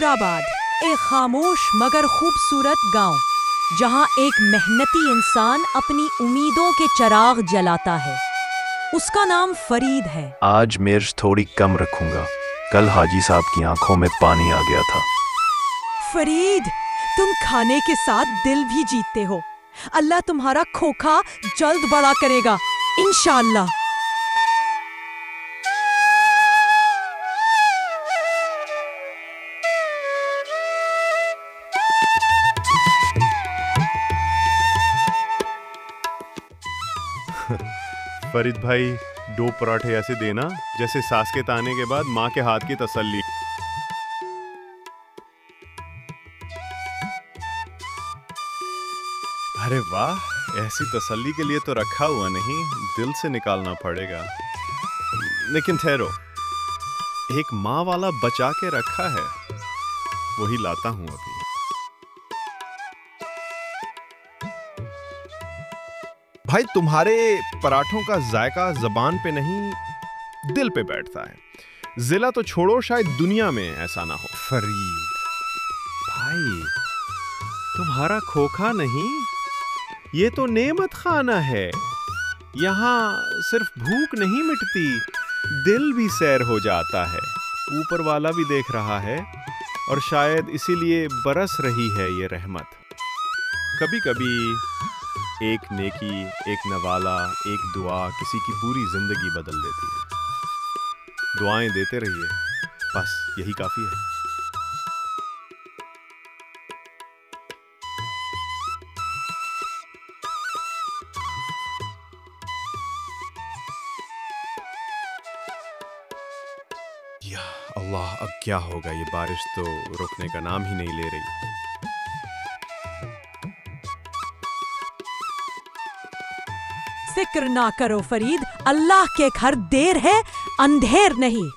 नूराबाद, एक खामोश मगर खूबसूरत गांव, जहां एक मेहनती इंसान अपनी उम्मीदों के चिराग जलाता है। उसका नाम फरीद है। आज मिर्च थोड़ी कम रखूंगा, कल हाजी साहब की आंखों में पानी आ गया था। फरीद, तुम खाने के साथ दिल भी जीतते हो। अल्लाह तुम्हारा खोखा जल्द बड़ा करेगा, इंशाअल्लाह। फरीद भाई, 2 पराठे ऐसे देना जैसे सास के ताने के बाद माँ के हाथ की तसल्ली। अरे वाह, ऐसी तसल्ली के लिए तो रखा हुआ नहीं, दिल से निकालना पड़ेगा। लेकिन ठहरो, एक माँ वाला बचा के रखा है, वही लाता हूं अभी। भाई, तुम्हारे पराठों का जायका जबान पे नहीं दिल पे बैठता है। जिला तो छोड़ो, शायद दुनिया में ऐसा ना हो। फरीद भाई, तुम्हारा खोखा नहीं, ये तो नेमत खाना है। यहाँ सिर्फ भूख नहीं मिटती, दिल भी सैर हो जाता है। ऊपर वाला भी देख रहा है और शायद इसीलिए बरस रही है ये रहमत। कभी कभी एक नेकी, एक नवाला, एक दुआ किसी की पूरी जिंदगी बदल देती है। दुआएं देते रहिए, बस यही काफी है। या अल्लाह, अब क्या होगा? ये बारिश तो रुकने का नाम ही नहीं ले रही। फिक्र ना करो फरीद, अल्लाह के घर देर है, अंधेर नहीं।